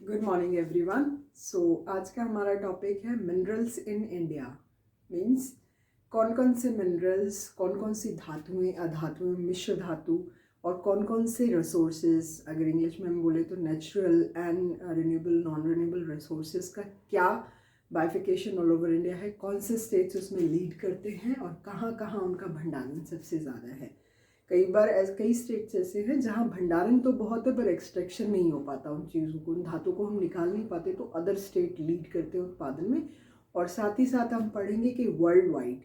Good morning everyone. आज का हमारा टॉपिक है मिनरल्स इन इंडिया। मीन्स कौन कौन से मिनरल्स, कौन कौन सी धातुएं, अधातुएं, मिश्र धातु और कौन कौन से रिसोर्सेज, अगर इंग्लिश में हम बोले तो natural and renewable, non renewable resources का क्या बाइफिकेशन ऑल ओवर इंडिया है, कौन से स्टेट्स उसमें लीड करते हैं और कहाँ कहाँ उनका भंडारण सबसे ज़्यादा है। कई बार कई स्टेट्स ऐसे हैं जहाँ भंडारण तो बहुत है पर एक्सट्रैक्शन नहीं हो पाता उन चीज़ों को, उन धातु को हम निकाल नहीं पाते, तो अदर स्टेट लीड करते हैं उत्पादन में। और साथ ही साथ हम पढ़ेंगे कि world wide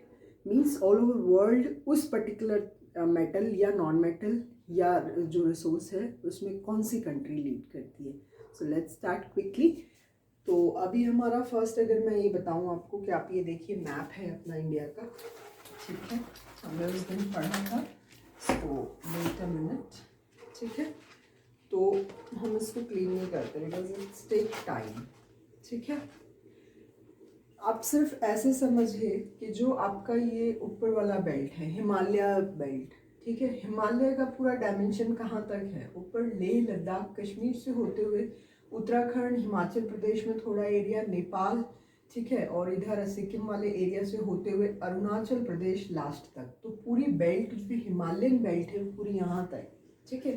means all over world उस पर्टिकुलर मेटल या नॉन मेटल या जो रिसोर्स है उसमें कौन सी कंट्री लीड करती है। So let's start quickly. तो अभी हमारा फर्स्ट, अगर मैं ये बताऊँ आपको कि आप ये देखिए मैप है अपना इंडिया का, ठीक है, हमने उस दिन पढ़ा था। तो वेट अ मिनट, ठीक है, तो हम इसको क्लीन नहीं करते बिकॉज इट्स टेक टाइम, ठीक है। आप सिर्फ ऐसे समझिए कि जो आपका ये ऊपर वाला बेल्ट है, हिमालय बेल्ट, ठीक है, हिमालय का पूरा डायमेंशन कहाँ तक है, ऊपर लेह लद्दाख कश्मीर से होते हुए उत्तराखंड, हिमाचल प्रदेश में थोड़ा एरिया, नेपाल, ठीक है, और इधर सिक्किम वाले एरिया से होते हुए अरुणाचल प्रदेश लास्ट तक। तो पूरी बेल्ट जो हिमालयन बेल्ट है पूरी यहाँ तक, ठीक है।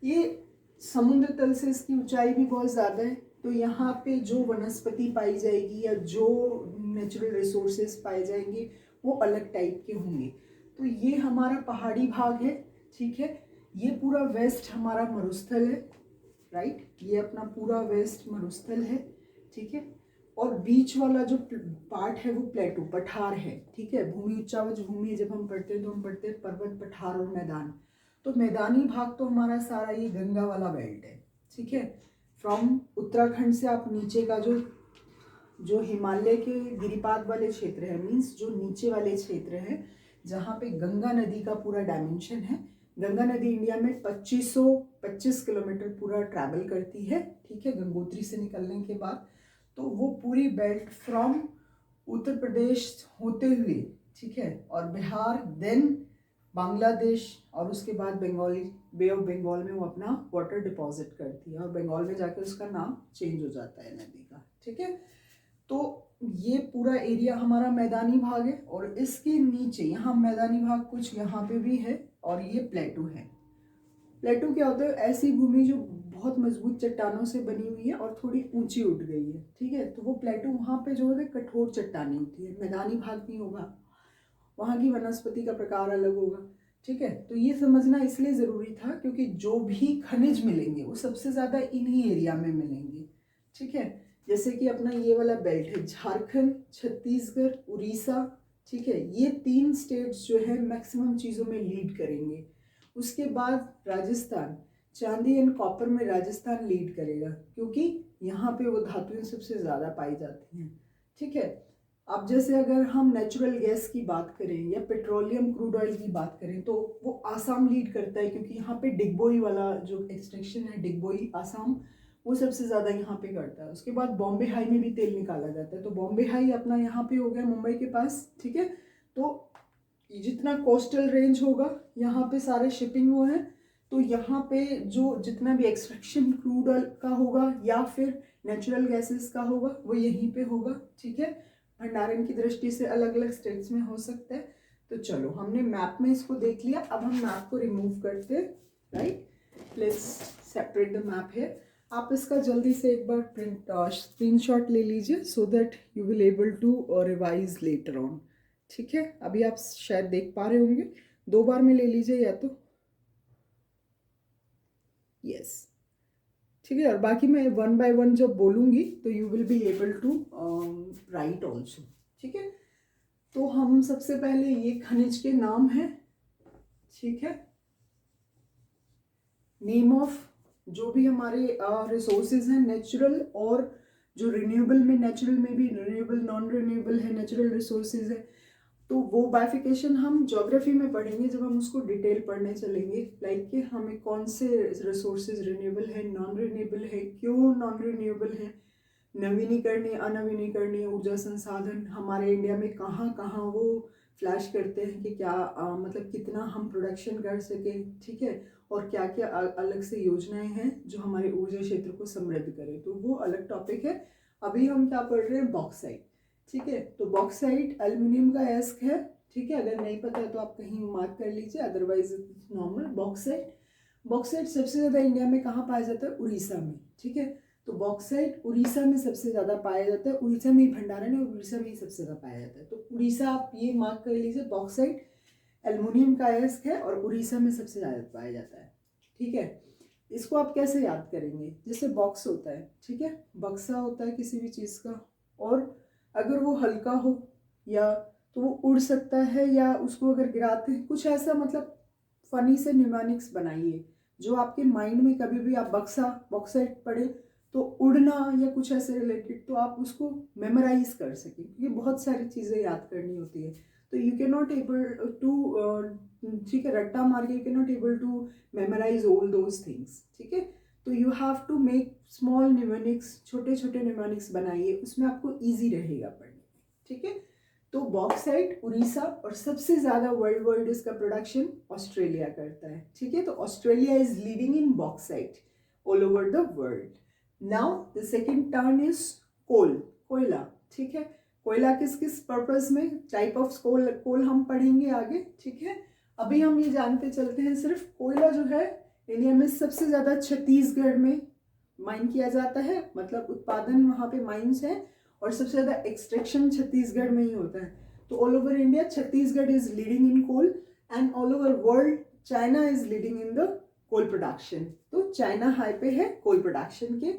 ये समुद्र तल से इसकी ऊंचाई भी बहुत ज़्यादा है, तो यहाँ पे जो वनस्पति पाई जाएगी या जो नेचुरल रिसोर्सेज पाए जाएंगे वो अलग टाइप के होंगे। तो ये हमारा पहाड़ी भाग है, ठीक है। ये पूरा वेस्ट हमारा मरुस्थल है, राइट, ये अपना पूरा वेस्ट मरुस्थल है, ठीक है। और बीच वाला जो पार्ट है वो प्लेटू, पठार है, ठीक है। भूमि उच्चावच भूमि जब हम पढ़ते हैं तो हम पढ़ते हैं पर्वत, पठार और मैदान। तो मैदानी भाग तो हमारा सारा ये गंगा वाला बेल्ट है, ठीक है। फ्रॉम उत्तराखंड से आप नीचे का जो जो हिमालय के गिरिपाद वाले क्षेत्र है, मीन्स जो नीचे वाले क्षेत्र है जहाँ पे गंगा नदी का पूरा डायमेंशन है। गंगा नदी इंडिया में 2525 किलोमीटर पूरा ट्रैवल करती है, ठीक है, गंगोत्री से निकलने के बाद। तो वो पूरी बेल्ट फ्रॉम उत्तर प्रदेश होते हुए, ठीक है, और बिहार, देन बांग्लादेश, और उसके बाद बंगाली बे ऑफ बंगाल में वो अपना वाटर डिपॉजिट करती है और बंगाल में जाकर उसका नाम चेंज हो जाता है नदी का, ठीक है। तो ये पूरा एरिया हमारा मैदानी भाग है और इसके नीचे यहाँ मैदानी भाग कुछ यहाँ पे भी है और ये प्लेटू है। प्लेटू क्या होता है, ऐसी भूमि जो बहुत मजबूत चट्टानों से बनी हुई है और थोड़ी ऊंची उठ गई है, ठीक है। तो वो प्लेटू वहाँ पे जो है कठोर चट्टानी होती है, मैदानी भाग नहीं होगा, वहाँ की वनस्पति का प्रकार अलग होगा, ठीक है। तो ये समझना इसलिए ज़रूरी था क्योंकि जो भी खनिज मिलेंगे वो सबसे ज़्यादा इन्हीं एरिया में मिलेंगे, ठीक है। जैसे कि अपना ये वाला बेल्ट है, झारखंड, छत्तीसगढ़, उड़ीसा, ठीक है, ये 3 स्टेट्स जो है मैक्सिमम चीज़ों में लीड करेंगे। उसके बाद राजस्थान, चांदी एंड कॉपर में राजस्थान लीड करेगा क्योंकि यहाँ पे वो धातुएं सबसे ज़्यादा पाई जाती हैं, ठीक है। अब जैसे अगर हम नेचुरल गैस की बात करें या पेट्रोलियम क्रूड ऑयल की बात करें तो वो आसाम लीड करता है क्योंकि यहाँ पे डिगबोई वाला जो एक्सट्रैक्शन है, डिगबोई आसाम, वो सबसे ज़्यादा यहाँ पे करता है। उसके बाद बॉम्बे हाई में भी तेल निकाला जाता है, तो बॉम्बे हाई अपना यहाँ पे हो गया मुंबई के पास, ठीक है। तो जितना कोस्टल रेंज होगा यहाँ पे सारे शिपिंग वो है, तो यहाँ पे जो जितना भी एक्सट्रैक्शन क्रूड ऑयल का होगा या फिर नेचुरल गैसेस का होगा वो यहीं पे होगा, ठीक है। भंडारण की दृष्टि से अलग अलग स्टेट्स में हो सकता है। तो चलो हमने मैप में इसको देख लिया, अब हम मैप को रिमूव करते हैं, right. Let's separate the map है। आप इसका जल्दी से एक बार प्रिंट स्क्रीनशॉट ले लीजिए so that you will able to revise later on, ठीक है। अभी आप शायद देख पा रहे होंगे, 2 बार में ले लीजिए या तो, यस, ठीक है। और बाकी मैं 1 बाय 1 जब बोलूँगी तो you will be able to write also, ठीक है। तो हम सबसे पहले ये खनिज के नाम है, ठीक है, नेम ऑफ जो भी हमारे रिसोर्सेज हैं नेचुरल और जो रिन्यूएबल में, नेचुरल में भी रिन्यूएबल, नॉन रिन्यूएबल है, नेचुरल रिसोर्सेज है। तो वो बाइफिकेशन हम ज्योग्राफी में पढ़ेंगे जब हम उसको डिटेल पढ़ने चलेंगे, लाइक कि हमें कौन से रिसोर्सेज रिन्यूएबल है, नॉन रिन्यूएबल है, क्यों नॉन रिन्यूएबल है, नवीनीकरणीय, अनवीनीकरणीय ऊर्जा संसाधन हमारे इंडिया में कहाँ कहाँ वो फ्लैश करते हैं कि क्या मतलब कितना हम प्रोडक्शन कर सके, ठीक है, और क्या क्या अलग से योजनाएं हैं जो हमारे ऊर्जा क्षेत्र को समृद्ध करें, तो वो अलग टॉपिक है। अभी हम क्या पढ़ रहे हैं, बॉक्साइट, ठीक है। तो बॉक्साइट एल्युमिनियम का अयस्क है, ठीक है, अगर नहीं पता है तो आप कहीं मार्क कर लीजिए, अदरवाइज नॉर्मल। बॉक्साइट, बॉक्साइट सबसे ज़्यादा इंडिया में कहाँ पाया जाता है, उड़ीसा में, ठीक है। तो बॉक्साइट उड़ीसा में सबसे ज़्यादा पाया जाता है, उड़ीसा में ही भंडारण है और उड़ीसा में ही सबसे ज़्यादा पाया जाता है। तो उड़ीसा आप ये मार्क कर लीजिए, बॉक्साइट एल्युमिनियम का अयस्क है और उड़ीसा में सबसे ज़्यादा पाया जाता है, ठीक है। इसको आप कैसे याद करेंगे, जैसे बॉक्स होता है, ठीक है, बक्सा होता है किसी भी चीज़ का, और अगर वो हल्का हो या तो वो उड़ सकता है, या उसको अगर गिराते हैं कुछ ऐसा, मतलब फनी से न्यूमेरिक्स बनाइए जो आपके माइंड में कभी भी आप बक्सा बॉक्साइट पढ़े तो उड़ना या कुछ ऐसे रिलेटेड, तो आप उसको मेमोराइज कर सकें, क्योंकि बहुत सारी चीज़ें याद करनी होती है। तो you can not able to, ठीक है, रट्टा मार के you can not able to memorise all those things, ठीक है। तो you have to make small numerics, छोटे छोटे न्यूमेरिक्स बनाइए, उसमें आपको ईजी रहेगा पढ़ने में, ठीक है। तो बॉक्साइट उड़ीसा, और सबसे ज़्यादा वर्ल्ड वाइड इसका प्रोडक्शन ऑस्ट्रेलिया करता है, ठीक है। तो Australia is leading in bauxite all over the world. Now the second turn is coal, कोयला, ठीक है। कोयला किस किस पर्पस में, टाइप ऑफ कोल, कोल हम पढ़ेंगे आगे, ठीक है। अभी हम ये जानते चलते हैं सिर्फ कोयला जो है इंडिया में सबसे ज़्यादा छत्तीसगढ़ में माइन किया जाता है, मतलब उत्पादन वहाँ पे माइंस है, और सबसे ज़्यादा एक्सट्रैक्शन छत्तीसगढ़ में ही होता है। तो all over India Chhattisgarh is leading in coal, and all over world China is leading in the coal production. तो चाइना हाई पे है कोल प्रोडक्शन के,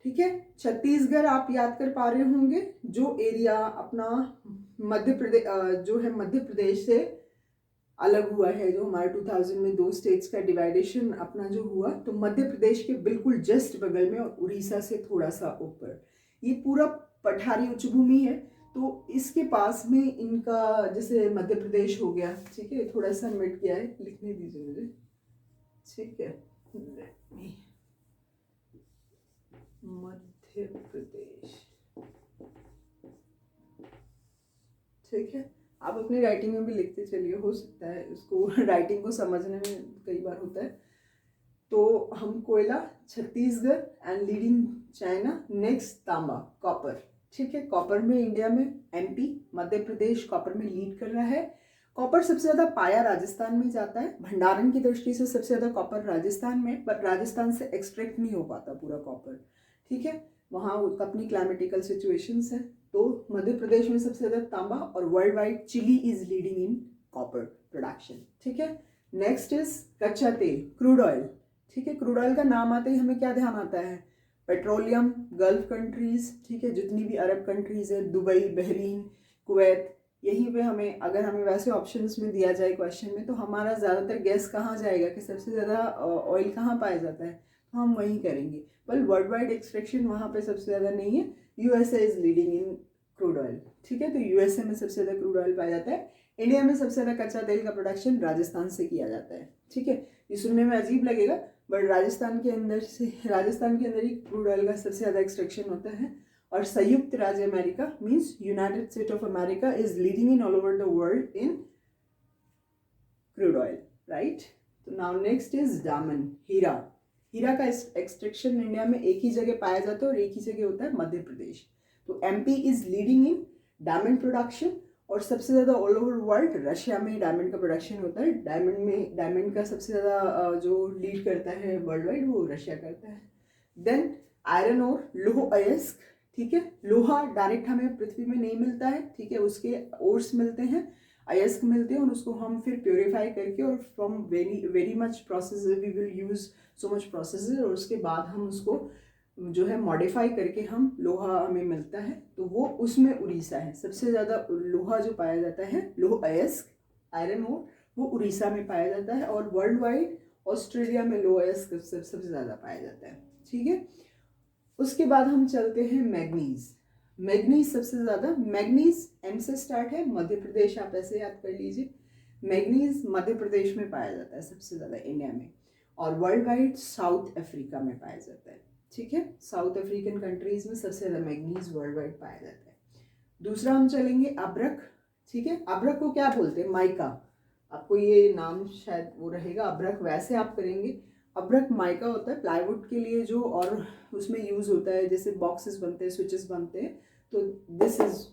ठीक है। छत्तीसगढ़ आप याद कर पा रहे होंगे, जो एरिया अपना मध्य प्रदेश जो है मध्य प्रदेश से अलग हुआ है, जो हमारे 2000 में दो स्टेट्स का डिवाइडेशन अपना जो हुआ, तो मध्य प्रदेश के बिल्कुल जस्ट बगल में और उड़ीसा से थोड़ा सा ऊपर ये पूरा पठारी उच्च भूमि है। तो इसके पास में इनका जैसे मध्य प्रदेश हो गया, ठीक है, थोड़ा सा मिट गया है, लिखने दीजिए मुझे, ठीक है। मध्य प्रदेश, ठीक है। आप अपनी राइटिंग में भी लिखते चलिए, हो सकता है इसको राइटिंग को समझने में कई बार होता है। तो हम कोयला Chhattisgarh and leading China, next तांबा कॉपर, ठीक है। कॉपर में इंडिया में एमपी मध्य प्रदेश कॉपर में लीड कर रहा है। कॉपर सबसे ज़्यादा पाया राजस्थान में जाता है, भंडारण की दृष्टि से सबसे ज़्यादा कॉपर राजस्थान में, पर राजस्थान से एक्सट्रैक्ट नहीं हो पाता पूरा कॉपर, ठीक है, वहाँ अपनी क्लाइमेटिकल सिचुएशंस है। तो मध्य प्रदेश में सबसे ज़्यादा तांबा, और world wide Chile is leading in copper production, ठीक है। नेक्स्ट इज कच्चा तेल, क्रूड ऑयल, ठीक है। क्रूड ऑयल का नाम आते ही हमें क्या ध्यान आता है, पेट्रोलियम, गल्फ कंट्रीज, ठीक है, जितनी भी अरब कंट्रीज है, दुबई, बहरीन, कुवैत, यहीं पे हमें, अगर हमें वैसे ऑप्शंस में दिया जाए क्वेश्चन में, तो हमारा ज़्यादातर गैस कहाँ जाएगा कि सबसे ज़्यादा ऑयल कहाँ पाया जाता है, तो हम वहीं करेंगे। पर वर्ल्ड वाइड एक्सट्रैक्शन वहाँ पे सबसे ज़्यादा नहीं है, USA is leading in crude oil, ठीक है। तो यूएसए में सबसे ज़्यादा क्रूड ऑयल पाया जाता है। इंडिया में सबसे ज़्यादा कच्चा तेल का प्रोडक्शन राजस्थान से किया जाता है, ठीक है। ये सुनने में अजीब लगेगा, बट राजस्थान के अंदर ही क्रूड ऑयल का सबसे ज़्यादा एक्सट्रैक्शन होता है। और संयुक्त राज्य America means United state of America is leading in all over the world in crude oil, right. तो नाउ नेक्स्ट इज डायमंड, हीरा। हीरा का एक्सट्रैक्शन इंडिया में एक ही जगह पाया जाता है और एक ही जगह होता है मध्य प्रदेश। तो MP is leading in diamond production, और सबसे ज़्यादा ऑल ओवर वर्ल्ड रशिया में डायमंड का प्रोडक्शन होता है। डायमंड का सबसे ज़्यादा जो लीड करता है वर्ल्ड वाइड वो रशिया करता है। देन आयरन और लोह अयस्क, ठीक है। लोहा डायरेक्ट हमें पृथ्वी में नहीं मिलता है, ठीक है, उसके ओर्स मिलते हैं, अयस्क मिलते हैं, और उसको हम फिर प्योरीफाई करके और from very much process we will use so much process, और उसके बाद हम उसको जो है मॉडिफाई करके हम लोहा हमें मिलता है। तो वो उसमें उड़ीसा है, सबसे ज़्यादा लोहा जो पाया जाता है, लोह अयस्क आयरन ओर, वो उड़ीसा में पाया जाता है। और वर्ल्ड वाइड ऑस्ट्रेलिया में लोह अयस्क सबसे ज़्यादा पाया जाता है, ठीक है। उसके बाद हम चलते हैं मैग्नीज। मैग्नीज सबसे ज़्यादा, मैग्नीज एम से स्टार्ट है, मध्य प्रदेश आप ऐसे याद कर लीजिए। मैग्नीज मध्य प्रदेश में पाया जाता है सबसे ज़्यादा इंडिया में, और वर्ल्ड वाइड साउथ अफ्रीका में पाया जाता है, ठीक है। साउथ अफ्रीकन कंट्रीज में सबसे ज़्यादा मैग्नीज वर्ल्ड वाइड पाया जाता है। दूसरा हम चलेंगे अब्रक, ठीक है। अब्रक को क्या बोलते हैं? माइका। आपको ये नाम शायद वो रहेगा अब्रक, वैसे आप करेंगे। अब्रक माइका होता है प्लाईवुड के लिए जो, और उसमें यूज़ होता है, जैसे बॉक्सेस बनते हैं, स्विचेस बनते हैं, तो दिस इज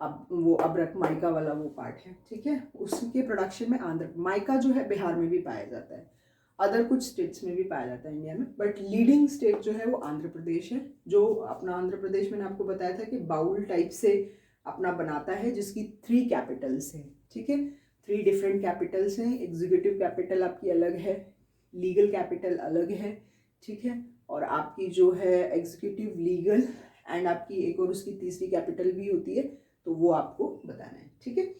अब वो अब्रक माइका वाला वो पार्ट है, ठीक है। उसके प्रोडक्शन में आंध्र माइका जो है बिहार में भी पाया जाता है, अदर कुछ स्टेट्स में भी पाया जाता है इंडिया में, बट लीडिंग स्टेट जो है वो आंध्र प्रदेश है। जो अपना आंध्र प्रदेश मैंने आपको बताया था कि बाउल टाइप से अपना बनाता है, जिसकी 3 कैपिटल्स हैं, ठीक है। 3 डिफरेंट कैपिटल्स हैं। एग्जीक्यूटिव कैपिटल आपकी अलग है, लीगल कैपिटल अलग है, ठीक है। और आपकी जो है एग्जीक्यूटिव, लीगल एंड आपकी एक और उसकी तीसरी कैपिटल भी होती है, तो वो आपको बताना है, ठीक है।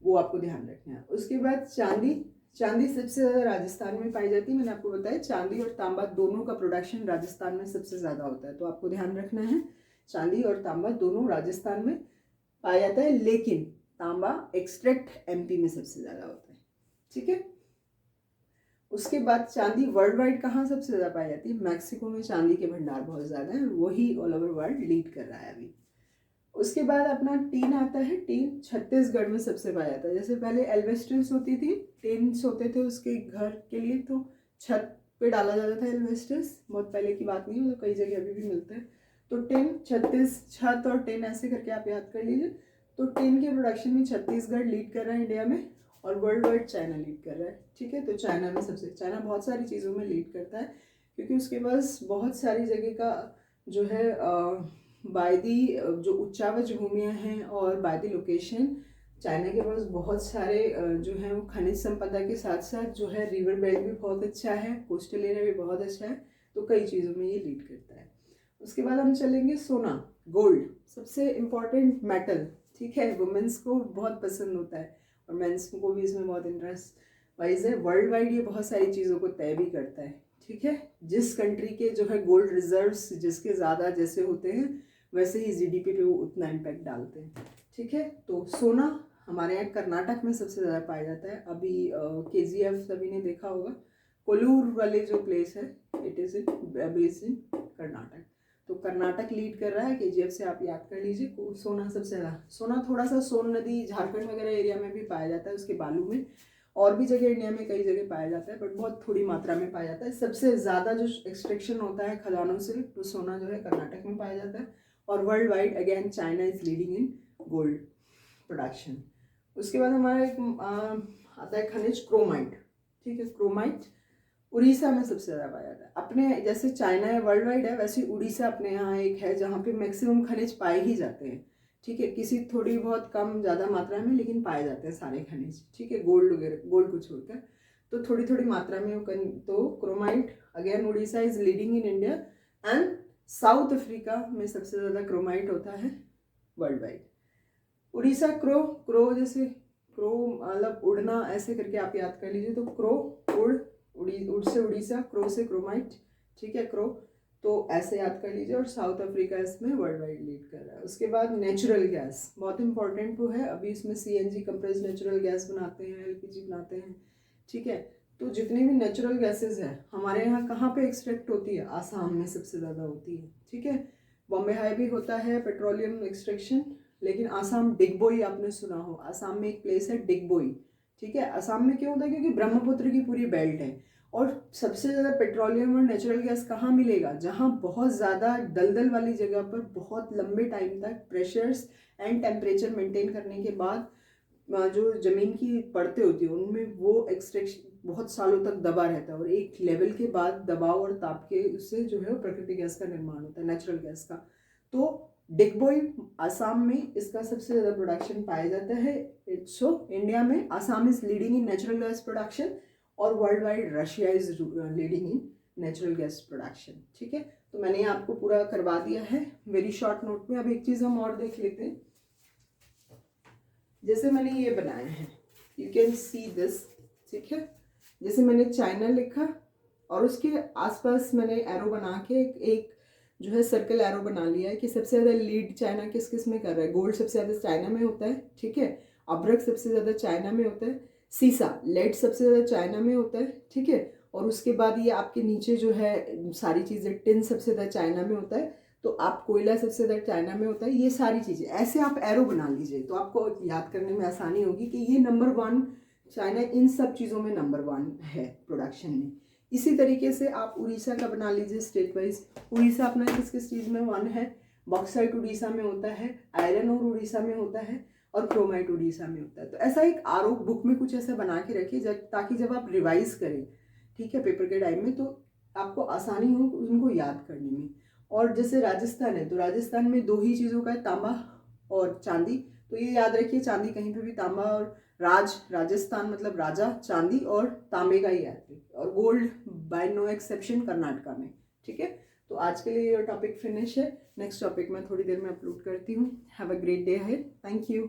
वो आपको ध्यान रखना है। उसके बाद चांदी। चांदी सबसे ज़्यादा राजस्थान में पाई जाती है। मैंने आपको बताया चांदी और तांबा दोनों का प्रोडक्शन राजस्थान में सबसे ज़्यादा होता है, तो आपको ध्यान रखना है चांदी और तांबा दोनों राजस्थान में पाया जाता है, लेकिन तांबा एक्सट्रैक्ट एमपी में सबसे ज़्यादा होता है, ठीक है। उसके बाद चांदी वर्ल्ड वाइड कहाँ सबसे ज़्यादा पाई जाती है? मैक्सिको में चांदी के भंडार बहुत ज़्यादा हैं, वही ऑल ओवर वर्ल्ड लीड कर रहा है अभी। उसके बाद अपना टीन आता है। टीन छत्तीसगढ़ में सबसे पाया जाता है। जैसे पहले एल्वेस्टर्स होती थी, टेंट्स होते थे उसके घर के लिए, तो छत पे डाला जाता था एल्वेस्टर्स, बहुत पहले की बात नहीं है, मतलब कई जगह अभी भी मिलते हैं। तो टेन, छत्तीस, छत और टेन ऐसे करके आप याद कर लीजिए। तो टेन के प्रोडक्शन में छत्तीसगढ़ लीड कर रहा है इंडिया में, और वर्ल्ड वाइड चाइना लीड कर रहा है, ठीक है। तो चाइना में सबसे, चाइना बहुत सारी चीज़ों में लीड करता है, क्योंकि उसके पास बहुत सारी जगह का जो है बायदी जो उच्चावच भूमियाँ हैं और बायदी लोकेशन, चाइना के पास बहुत सारे जो है वो खनिज संपदा के साथ साथ जो है रिवर बेल्ट भी बहुत अच्छा है, कोस्टल एरिया भी बहुत अच्छा है, तो कई चीज़ों में ये लीड करता है। उसके बाद हम चलेंगे सोना, गोल्ड, सबसे इम्पॉर्टेंट मेटल, ठीक है। वुमेंस को बहुत पसंद होता है और मेंस को भी इसमें बहुत इंटरेस्ट वाइज है। वर्ल्ड वाइड ये बहुत सारी चीज़ों को तय भी करता है, ठीक है। जिस कंट्री के जो है गोल्ड रिजर्व्स जिसके ज़्यादा जैसे होते हैं, वैसे ही जीडीपी पे वो उतना इम्पैक्ट डालते हैं, ठीक है। तो सोना हमारे यहाँ कर्नाटक में सबसे ज़्यादा पाया जाता है। अभी केजीएफ सभी ने देखा होगा, कोलूर वाले जो प्लेस है, it is in based in Karnataka, तो कर्नाटक लीड कर रहा है। केजीएफ से आप याद कर लीजिए। सोना सबसे ज़्यादा, सोना थोड़ा सा सोन नदी झारखंड वगैरह एरिया में भी पाया जाता है, उसके बालू में, और भी जगह इंडिया में कई जगह पाया जाता है, बट बहुत थोड़ी मात्रा में पाया जाता है। सबसे ज़्यादा जो एक्सट्रैक्शन होता है खदानों से, तो सोना जो है कर्नाटक में पाया जाता है। और world wide again China is leading in gold production. उसके बाद हमारा एक आता है खनिज क्रोमाइट, ठीक है। क्रोमाइट उड़ीसा में सबसे ज़्यादा पाया जाता है। अपने जैसे चाइना है वर्ल्ड वाइड है, वैसे उड़ीसा अपने यहाँ एक है जहाँ पे मैक्सिमम खनिज पाए ही जाते हैं, ठीक है। किसी थोड़ी बहुत कम ज़्यादा मात्रा में, लेकिन पाए जाते हैं सारे खनिज, ठीक है। गोल्ड वगैरह, गोल्ड को छोड़कर तो थोड़ी थोड़ी मात्रा में तो chromite again Orissa is leading in India. And south Africa में सबसे ज़्यादा क्रोमाइट होता है world wide. Orissa crow, crow जैसे क्रो मतलब उड़ना, ऐसे करके आप याद कर लीजिए। तो क्रो उड़, उड़ से उड़ीसा, क्रो से क्रोमाइट, ठीक है। क्रो तो ऐसे याद कर लीजिए। और साउथ अफ्रीका इसमें वर्ल्ड वाइड लीड कर रहा है। उसके बाद नेचुरल गैस बहुत इंपॉर्टेंट वो है। अभी इसमें सीएनजी कंप्रेस्ड नेचुरल गैस बनाते हैं, एलपीजी बनाते हैं, ठीक है। तो जितनी भी नेचुरल गैसेस हैं हमारे यहाँ कहाँ पे एक्सट्रैक्ट होती है? आसाम में सबसे ज़्यादा होती है, ठीक है। बॉम्बे हाई भी होता है पेट्रोलियम एक्सट्रैक्शन, लेकिन आसाम डिगबोई आपने सुना हो, आसाम में एक प्लेस है डिगबोई, ठीक है। आसाम में क्यों होता है? क्योंकि ब्रह्मपुत्र की पूरी बेल्ट है, और सबसे ज़्यादा पेट्रोलियम और नेचुरल गैस कहाँ मिलेगा? जहाँ बहुत ज़्यादा दलदल वाली जगह पर बहुत लंबे टाइम तक प्रेशर्स एंड टेम्परेचर मेंटेन करने के बाद जो ज़मीन की परतें होती हैं उनमें वो एक्सट्रैक्शन बहुत सालों तक दबा रहता है, और एक लेवल के बाद दबाव और ताप के उससे जो है वो प्राकृतिक गैस का निर्माण होता है, नेचुरल गैस का। तो डिगबोई आसाम में इसका सबसे ज़्यादा प्रोडक्शन पाया जाता है। सो इंडिया में Assam is leading in natural gas production, और world wide Russia is leading in natural gas production, ठीक है। तो मैंने आपको पूरा करवा दिया है वेरी शॉर्ट नोट में। अब एक चीज़ हम और देख लेते हैं। जैसे मैंने ये बनाया है, यू कैन सी दिस, ठीक है। जैसे मैंने चाइना लिखा और उसके आसपास मैंने एरो बना के एक जो है सर्कल एरो बना लिया है कि सबसे ज़्यादा लीड चाइना किस किस में कर रहा है। गोल्ड सबसे ज़्यादा चाइना में होता है, ठीक है। अब्रक सबसे ज़्यादा चाइना में होता है। सीसा, लेड सबसे ज़्यादा चाइना में होता है, ठीक है। और उसके बाद ये आपके नीचे जो है सारी चीज़ें, टिन सबसे ज़्यादा चाइना में होता है। तो तो आप कोयला सबसे ज़्यादा चाइना में होता है, ये सारी चीज़ें ऐसे आप एरो बना लीजिए तो आपको याद करने में आसानी होगी कि ये नंबर 1 चाइना इन सब चीज़ों में नंबर 1 है प्रोडक्शन में। इसी तरीके से आप उड़ीसा का बना लीजिए स्टेट वाइज। उड़ीसा अपना किस किस चीज़ में 1 है, बॉक्साइट उड़ीसा में होता है, आयरन और उड़ीसा में होता है, और क्रोमाइट उड़ीसा में होता है। तो ऐसा एक आर बुक में कुछ ऐसा बना के रखिए ताकि जब आप रिवाइज करें, ठीक है, पेपर के टाइम में, तो आपको आसानी हो उनको याद करने में। और जैसे राजस्थान है तो राजस्थान में 2 ही चीज़ों का है, तांबा और चांदी। तो ये याद रखिए, चांदी कहीं पे भी तांबा, और राजस्थान मतलब राजा, चांदी और तांबे का ही है, और gold by no exception Karnataka में, ठीक है। तो आज के लिए ये टॉपिक फिनिश है। नेक्स्ट टॉपिक मैं थोड़ी देर में अपलोड करती हूँ। Have a great day ahead. Thank you.